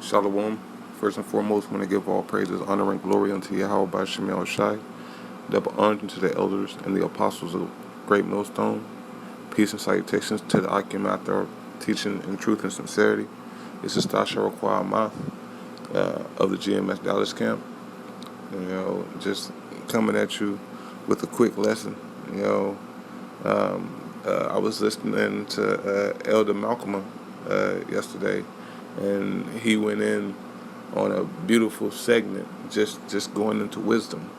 Shalom. First and foremost, I want to give all praises, honor, and glory unto Yahweh by Shemel Shai. Double honor to the elders and the apostles of Great Millstone. Peace and salutations to the Akim after teaching in truth and sincerity. This is Tasha Raquah Amath of the GMS Dallas camp. Just coming at you with a quick lesson. I was listening to Elder Malcolm yesterday, and he went in on a beautiful segment, just going into wisdom.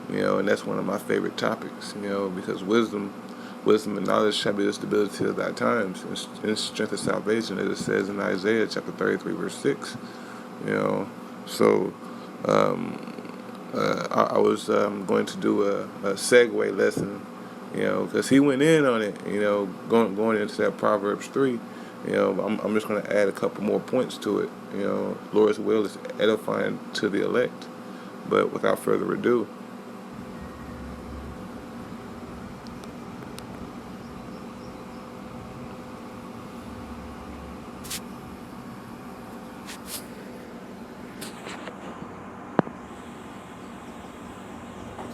And that's one of my favorite topics. Because wisdom and knowledge shall be the stability of thy times, and strength of salvation, as it says in Isaiah chapter 33, verse 6. So I was going to do a segue lesson, because he went in on it, going into that Proverbs 3. I'm just going to add a couple more points to it. Lord's will is edifying to the elect. But without further ado,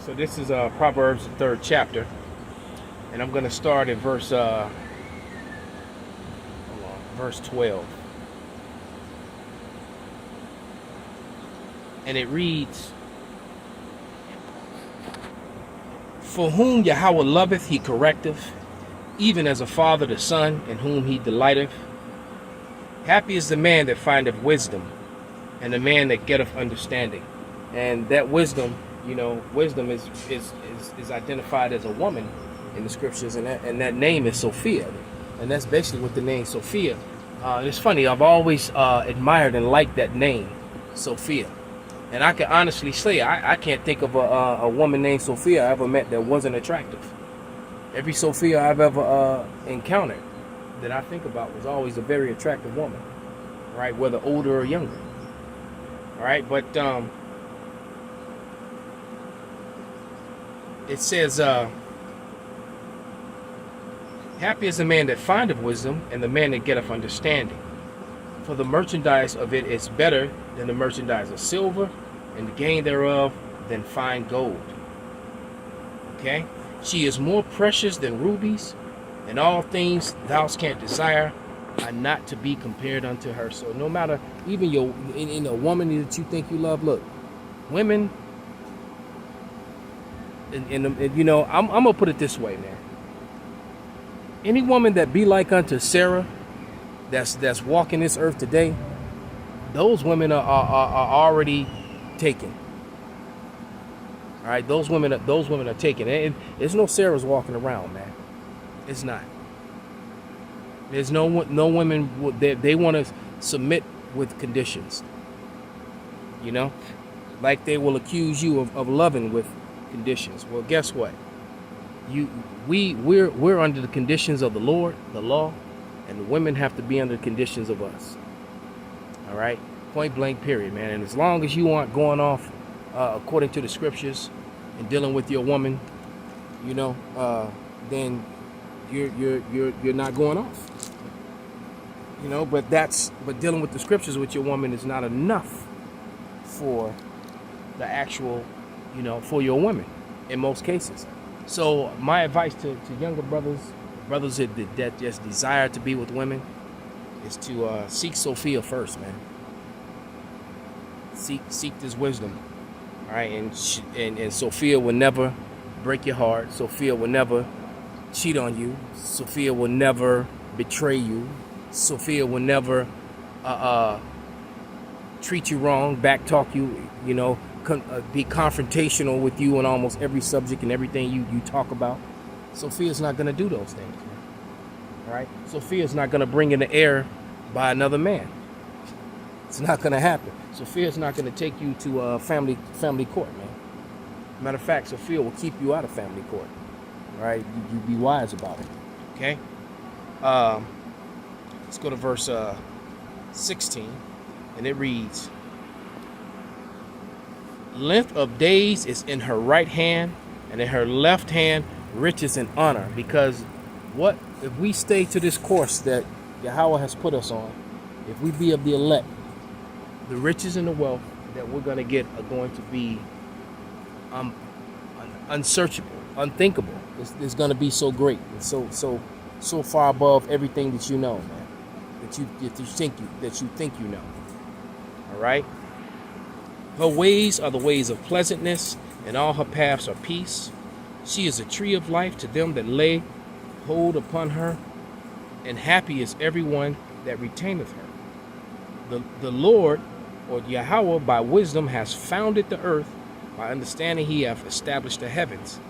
so this is Proverbs, the 3rd chapter, and I'm going to start at verse 12. And it reads, "For whom Yahweh loveth, he correcteth, even as a father the son, in whom he delighteth. Happy is the man that findeth wisdom, and the man that getteth understanding." And that wisdom, wisdom is identified as a woman in the scriptures, and that name is Sophia. And that's basically what the name Sophia. It's funny, I've always admired and liked that name, Sophia. And I can honestly say, I can't think of a woman named Sophia I ever met that wasn't attractive. Every Sophia I've ever encountered that I think about was always a very attractive woman, right? Whether older or younger. All right, but it says, "Happy is the man that findeth wisdom, and the man that getteth understanding. For the merchandise of it is better than the merchandise of silver, and the gain thereof than fine gold." Okay? "She is more precious than rubies, and all things thou canst desire are not to be compared unto her." So no matter, even in a woman that you think you love, look, women, I'm gonna put it this way, man. Any woman that be like unto Sarah, that's walking this earth today, those women are already taken. All right, those women are taken. And there's no Sarahs walking around, man. It's not. There's no women they want to submit with conditions. Like they will accuse you of loving with conditions. Well, guess what? We're under the conditions of the Lord, the law, and the women have to be under the conditions of us. All right, point blank, period, man. And as long as you aren't going off according to the scriptures and dealing with your woman, then you're not going off. But dealing with the scriptures with your woman is not enough for the actual, for your woman in most cases. So my advice to younger brothers that just desire to be with women, is to seek Sophia first, man. Seek this wisdom, all right? And Sophia will never break your heart. Sophia will never cheat on you. Sophia will never betray you. Sophia will never treat you wrong, backtalk you, be confrontational with you on almost every subject and everything you talk about. Sophia's not going to do those things, man. All right? Sophia's not going to bring in the air by another man. It's not going to happen. Sophia's not going to take you to family court, man. Matter of fact, Sophia will keep you out of family court. All right? You be wise about it. Okay? Let's go to verse 16, and it reads, "Length of days is in her right hand, and in her left hand riches and honor." Because what if we stay to this course that Yahweh has put us on, if we be of the elect, The riches and the wealth that we're going to get are going to be um, unsearchable, unthinkable. It's going to be so great and so far above everything that you know, man. That you think you know. All right. Her ways are the ways of pleasantness, and all her paths are peace. She is a tree of life to them that lay hold upon her, and happy is everyone that retaineth her. The Lord, or Yahweh, by wisdom has founded the earth. By understanding he hath established the heavens.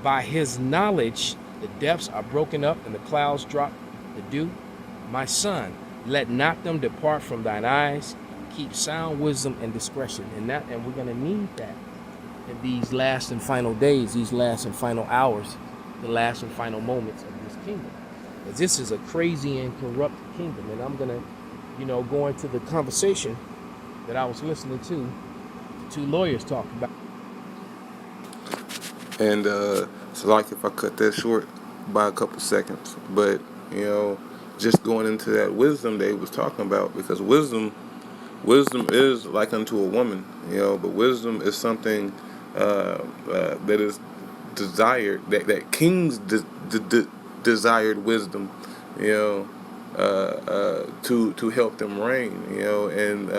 By his knowledge the depths are broken up, and the clouds drop the dew. My son, let not them depart from thine eyes. Keep sound wisdom and discretion. And we're going to need that in these last and final days, these last and final hours, the last and final moments of this kingdom. Because this is a crazy and corrupt kingdom. And I'm going to, go into the conversation that I was listening to two lawyers talk about. And so, like, if I cut that short by a couple seconds, but just going into that wisdom they was talking about, because wisdom is like unto a woman, but wisdom is something that is desired, that kings desired wisdom, to help them reign, and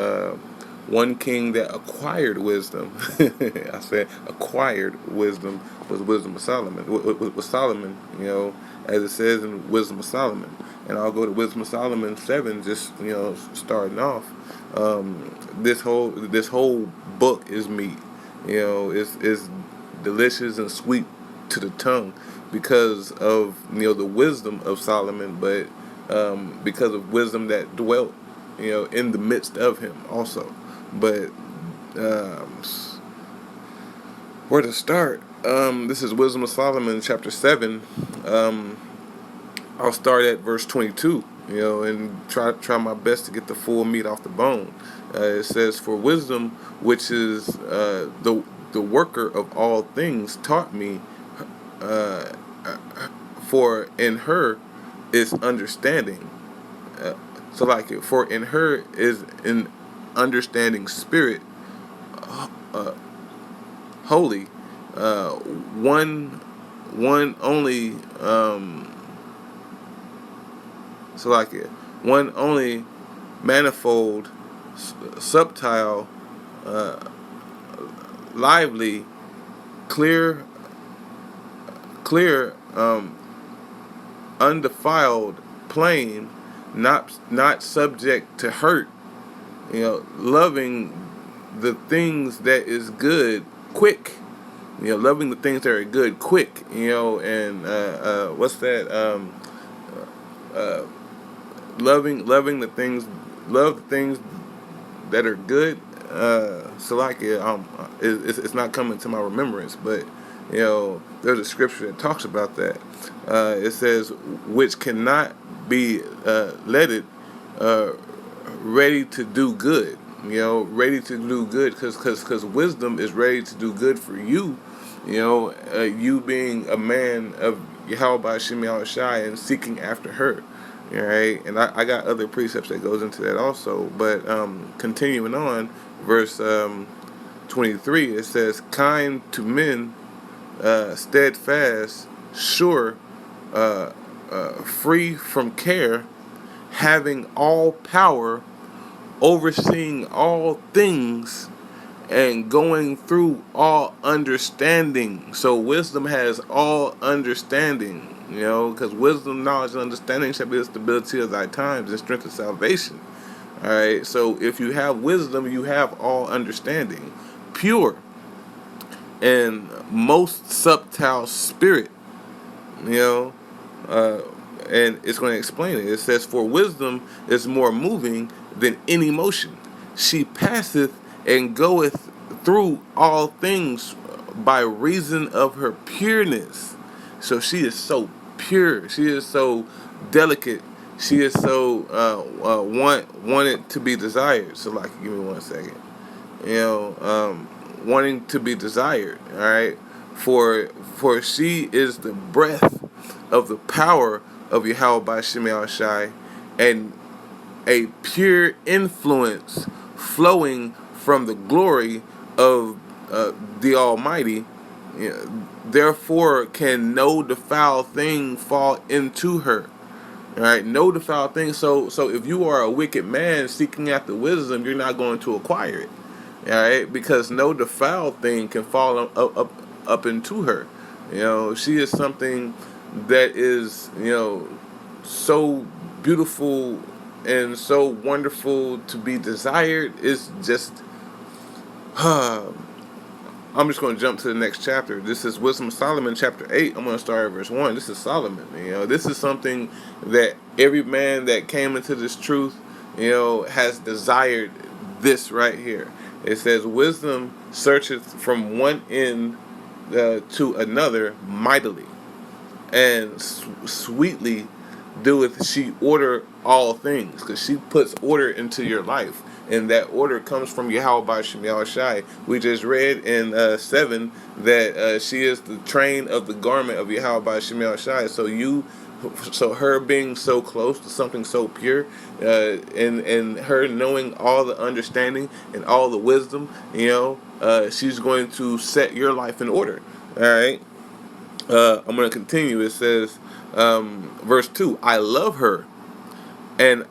one king that acquired wisdom, I said acquired wisdom, was wisdom of Solomon. Was Solomon, as it says in Wisdom of Solomon. And I'll go to Wisdom of Solomon 7, just starting off. This whole book is meat. It's delicious and sweet to the tongue because of the wisdom of Solomon, but because of wisdom that dwelt in the midst of him also. But where to start? This is Wisdom of Solomon, chapter 7. I'll start at verse 22, and try my best to get the full meat off the bone. It says, "For wisdom, which is the worker of all things, taught me. For in her is understanding." For in her is an understanding spirit, holy, one only. One only, manifold, subtile, lively, clear, undefiled, plain, not subject to hurt, loving the things that is good, quick, loving the things that are good, quick, and what's that? Loving the things, love the things that are good. It's not coming to my remembrance, but there's a scripture that talks about that. It says, which cannot be letted, ready to do good. Ready to do good, because wisdom is ready to do good for you. You being a man of Yahweh Shemi Shai and seeking after her. All right, and I got other precepts that goes into that also. But continuing on, verse 23, it says, kind to men, steadfast, sure, free from care, having all power, overseeing all things, and going through all understanding. So wisdom has all understanding, because wisdom, knowledge, and understanding shall be the stability of thy times and strength of salvation. All right, so if you have wisdom, you have all understanding, pure and most subtile spirit, and it's going to explain it. It says, for wisdom is more moving than any motion. She passeth and goeth through all things by reason of her pureness. So she is so pure. She is so delicate. She is so wanted to be desired. So, give me 1 second. Wanting to be desired. All right. For she is the breath of the power of Yahweh by Shemi Shai, and a pure influence flowing from the glory of the Almighty. Therefore, can no defiled thing fall into her. All right, no defiled thing. So if you are a wicked man seeking after wisdom, you're not going to acquire it. All right, because no defiled thing can fall up into her. She is something that is so beautiful and so wonderful to be desired. It's just I'm just going to jump to the next chapter. This is Wisdom of Solomon, chapter 8. I'm going to start at verse 1. This is Solomon. This is something that every man that came into this truth, has desired this right here. It says, wisdom searcheth from one end to another mightily, and sweetly doeth she order all things, because she puts order into your life, and that order comes from Yahweh by Shem Shai. We just read in 7 that she is the train of the garment of Yahweh by Shem Shai. So her being so close to something so pure, and her knowing all the understanding and all the wisdom, she's going to set your life in order. All right. I'm going to continue. It says, verse 2, I love her and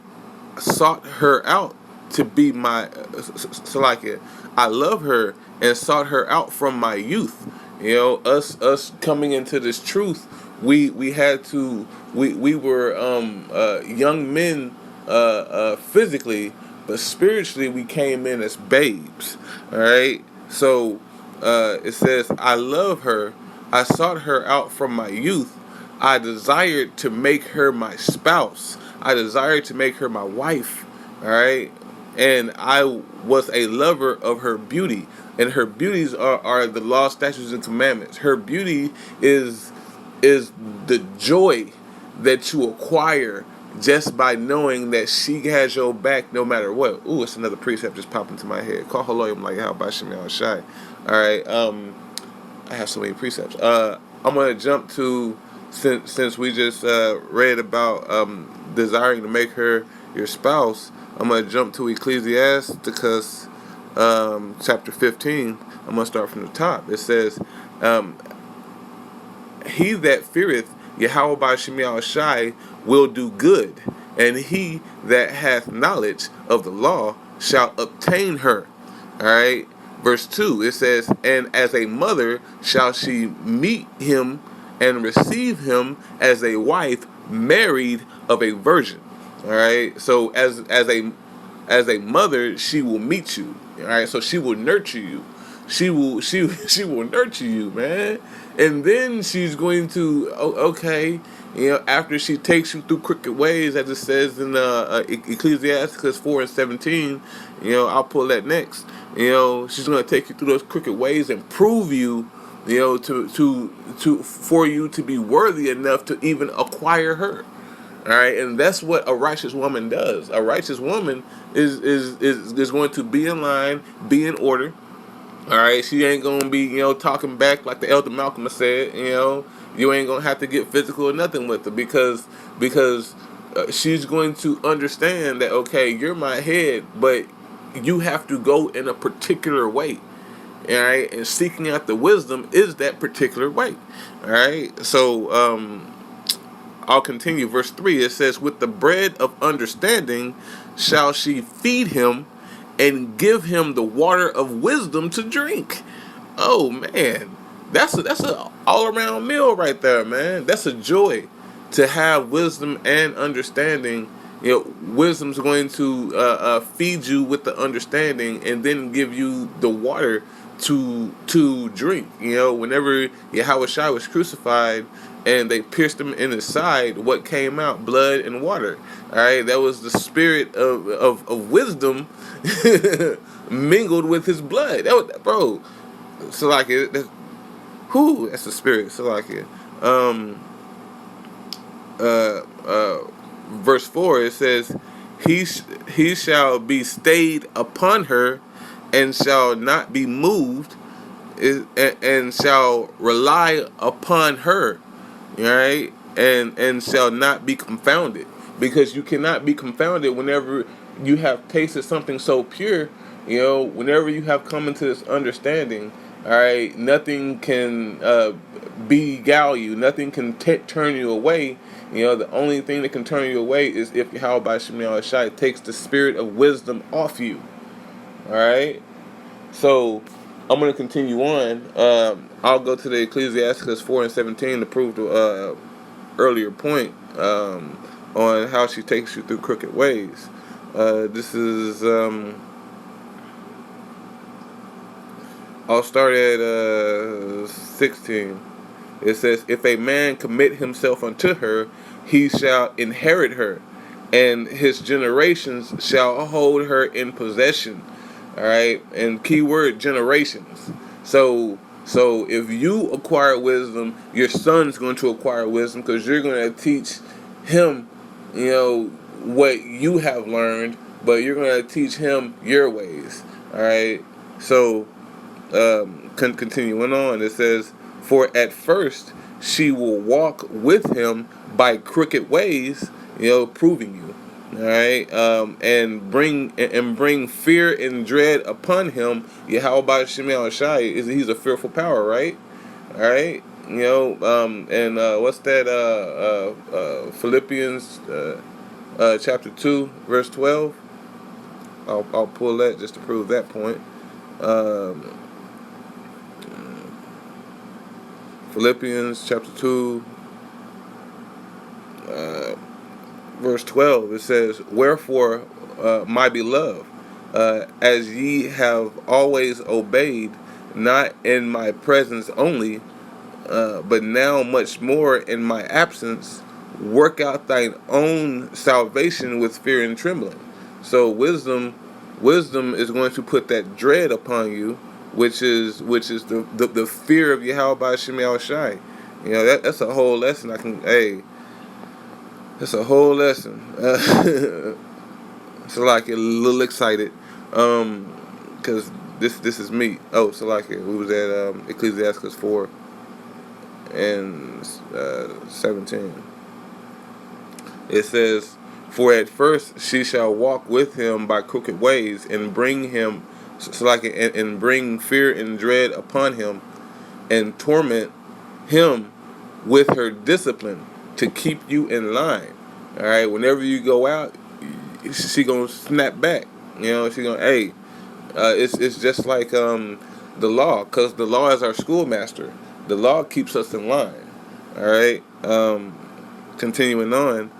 sought her out to be my Salakia. I love her and sought her out from my youth. Us coming into this truth, we had to we were young men physically, but spiritually we came in as babes. All right. So it says, I love her, I sought her out from my youth. I desired to make her my spouse. I desired to make her my wife. All right. And I was a lover of her beauty. And her beauties are the law, statutes, and commandments. Her beauty is the joy that you acquire just by knowing that she has your back no matter what. Ooh, it's another precept just popped into my head. Call Haloyim like how by Shem Shai. All right. I have so many precepts. I'm gonna jump to, since we just read about desiring to make her your spouse. I'm gonna jump to Ecclesiasticus chapter 15. I'm gonna start from the top. It says, he that feareth Yahweh by Shem Shai will do good, and he that hath knowledge of the law shall obtain her. All right. Verse 2, it says, and as a mother shall she meet him and receive him as a wife married of a virgin. All right. So as a mother, she will meet you. All right. So she will nurture you. She will nurture you, man. And then she's going to, okay, after she takes you through crooked ways, as it says in Ecclesiasticus 4:17, I'll pull that next. She's going to take you through those crooked ways and prove you, for you to be worthy enough to even acquire her. All right, and that's what a righteous woman does. A righteous woman is going to be in line, be in order. All right, she ain't gonna be talking back like the elder Malcolm said. You ain't gonna have to get physical or nothing with her, because she's going to understand that, okay, you're my head, but you have to go in a particular way. All right, and seeking out the wisdom is that particular way. All right, so I'll continue. Verse 3, it says, with the bread of understanding shall she feed him, and give him the water of wisdom to drink. Oh man, that's a all around meal right there, man. That's a joy to have wisdom and understanding. Wisdom's going to feed you with the understanding, and then give you the water to drink. Whenever Yahweh Shai was crucified and they pierced him in his side, what came out? Blood and water. All right, that was the spirit of wisdom mingled with his blood. That was, bro. Salakia, that's the spirit. Salakia. Verse 4, it says, he shall be stayed upon her, and shall not be moved, and shall rely upon her. All right, and shall not be confounded, because you cannot be confounded whenever you have tasted something so pure, whenever you have come into this understanding, all right, nothing can beguile you, nothing can turn you away. The only thing that can turn you away is if Yahweh by Shemiah Shai takes the spirit of wisdom off you. All right. So I'm going to continue on. I'll go to the Ecclesiasticus 4:17 to prove the earlier point on how she takes you through crooked ways. This is I'll start at 16. It says, "If a man commit himself unto her, he shall inherit her, and his generations shall hold her in possession." All right, and keyword generations. So if you acquire wisdom, your son's going to acquire wisdom because you're going to teach him, what you have learned, but you're going to teach him your ways. All right. So continuing on, it says, "For at first she will walk with him by crooked ways," proving you. All right, and bring fear and dread upon him. How about Shemiah Shai? He's a fearful power, right? All right, and what's that? Philippians chapter 2, verse 12. I'll pull that just to prove that point. Um, Philippians chapter 2, verse 12, it says, "Wherefore, my beloved, as ye have always obeyed, not in my presence only, but now much more in my absence, work out thine own salvation with fear and trembling." So wisdom is going to put that dread upon you, which is the fear of Yahweh Shemiah Shai. That's a whole lesson. That's a whole lesson. So like a little excited, because this is me. Oh, so like we was at Ecclesiastes 4 and 17. It says, "For at first she shall walk with him by crooked ways, and bring him, so like and bring fear and dread upon him, and torment him with her discipline to keep you in line." All right, whenever you go out, she gonna snap back. She gonna, hey, it's just like the law, cause the law is our schoolmaster. The law keeps us in line. All right. Continuing on,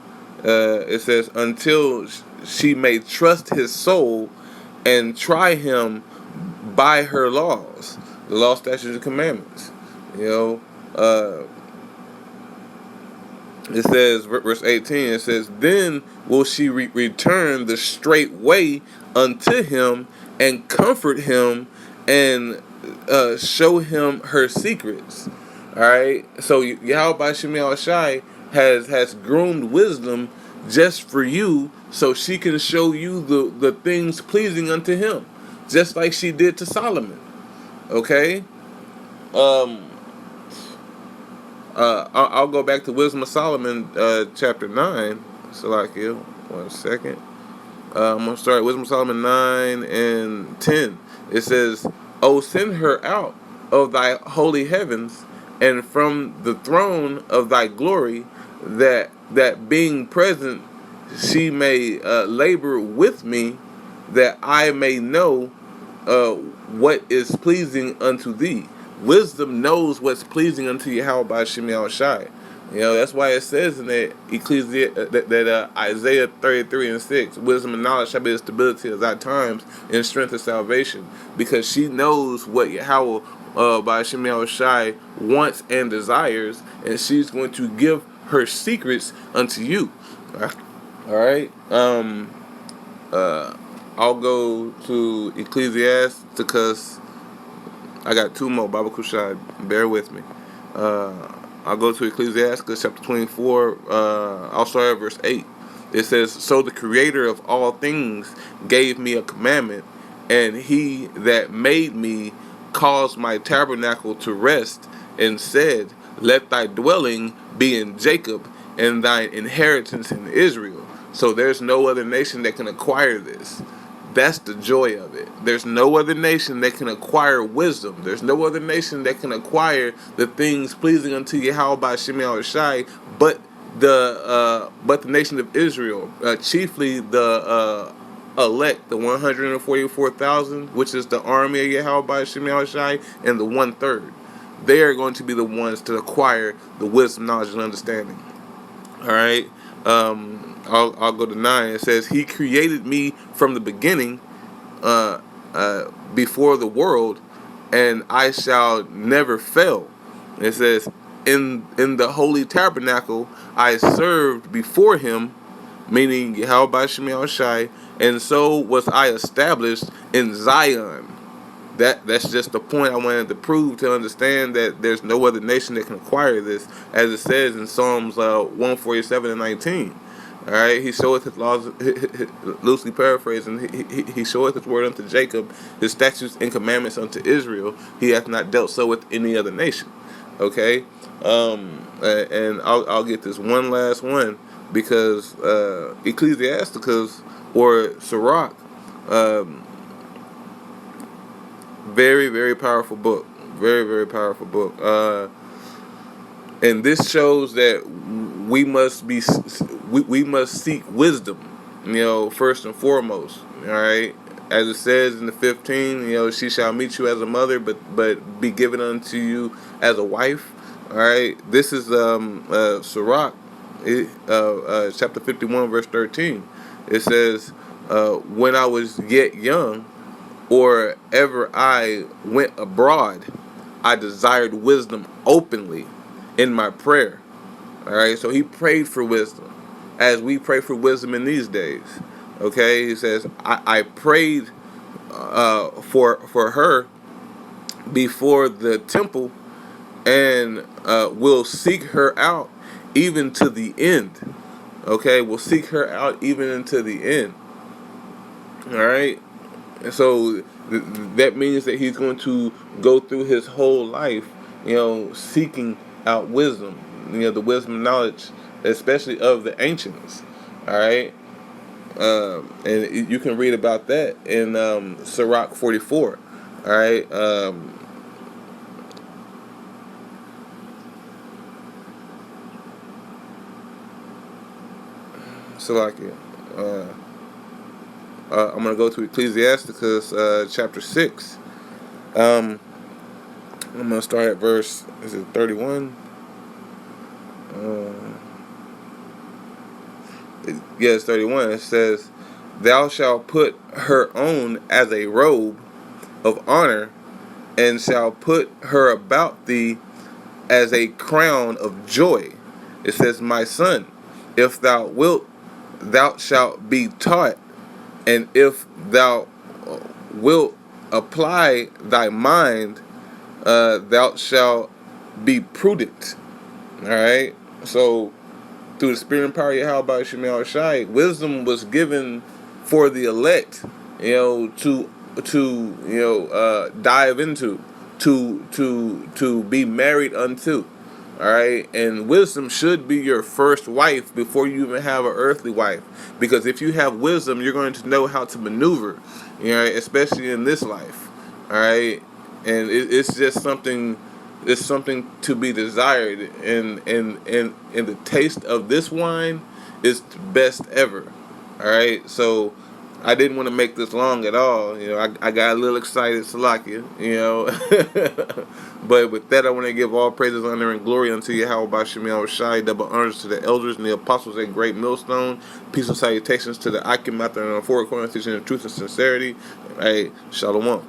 it says, "Until she may trust his soul and try him by her laws, the law, statutes, and commandments." It says, verse 18, it says, "Then will she return the straight way unto him, and comfort him, and show him her secrets." All right. So Yahweh Shemiah Shai has groomed wisdom just for you, so she can show you the things pleasing unto him, just like she did to Solomon. Okay. I'll go back to Wisdom of Solomon, chapter 9. Salakia, 1 second. I'm going to start Wisdom of Solomon 9 and 10. It says, "O send her out of thy holy heavens, and from the throne of thy glory, that being present she may labor with me, that I may know what is pleasing unto thee." Wisdom knows what's pleasing unto Yahweh by Shemiah Shai. That's why it says in that Isaiah 33 and 6, "Wisdom and knowledge shall be the stability of thy times, and strength of salvation," because she knows what Yahweh by Shemiah Shai wants and desires, and she's going to give her secrets unto you. All right. I'll go to Ecclesiasticus. I got two more, Baba Kushad. Bear with me. I'll go to Ecclesiastes chapter 24. I'll start at verse 8. It says, "So the Creator of all things gave me a commandment, and he that made me caused my tabernacle to rest, and said, Let thy dwelling be in Jacob, and thine inheritance in Israel." So there's no other nation that can acquire this. That's the joy of it. There's no other nation that can acquire wisdom. There's no other nation that can acquire the things pleasing unto Yahweh by Shemel Shai, but the nation of Israel, chiefly the elect, the 144,000, which is the army of Yahweh by Shemel Shai, and the 1/3. They are going to be the ones to acquire the wisdom, knowledge, and understanding. All right. I'll go to 9. It says, "He created me from the beginning, before the world, and I shall never fail." It says, "In the holy tabernacle I served before him," meaning Yahweh Shemel Shai, "and so was I established in Zion." That's just the point I wanted to prove, to understand that there's no other nation that can acquire this, as it says in Psalms 147 and 19. All right, he showeth his laws, loosely paraphrasing. He showeth his word unto Jacob, his statutes and commandments unto Israel. He hath not dealt so with any other nation. Okay, and I'll get this one last one, because Ecclesiasticus, or Sirach, very, very powerful book. Very, very powerful book. And this shows that we must seek wisdom, first and foremost. All right, as it says in the 15, she shall meet you as a mother, but be given unto you as a wife. All right, this is Sirach, chapter 51, verse 13. It says, "When I was yet young, or ever I went abroad, I desired wisdom openly in my prayer." All right, so he prayed for wisdom, as we pray for wisdom in these days. Okay, he says, I prayed for her before the temple, and will seek her out even to the end. Okay, we'll seek her out even into the end. All right. And so that means that he's going to go through his whole life, seeking out wisdom, the wisdom and knowledge, especially of the ancients. All right. And you can read about that in Sirach 44. All right. Salakia. I'm going to go to Ecclesiasticus chapter 6. I'm going to start at verse, is it 31? It's 31. It says, "Thou shalt put her on as a robe of honor, and shalt put her about thee as a crown of joy." It says, "My son, if thou wilt, thou shalt be taught, and if thou wilt apply thy mind, thou shalt be prudent." All right. So, through the spirit and power of Yahweh Shemel Shai, wisdom was given for the elect, to dive into, to be married unto. All right, and wisdom should be your first wife before you even have an earthly wife, because if you have wisdom, you're going to know how to maneuver, especially in this life. All right, and it's just something. It's something to be desired, and the taste of this wine is the best ever. All right, so I didn't want to make this long at all. I got a little excited, Salakia, But with that, I want to give all praises, honor, and glory unto Yahweh by Shemel Shai. Double honors to the elders and the apostles at Great Millstone. Peace and salutations to the Akim out there on the four corners, teaching the truth and sincerity. Hey, Shalom.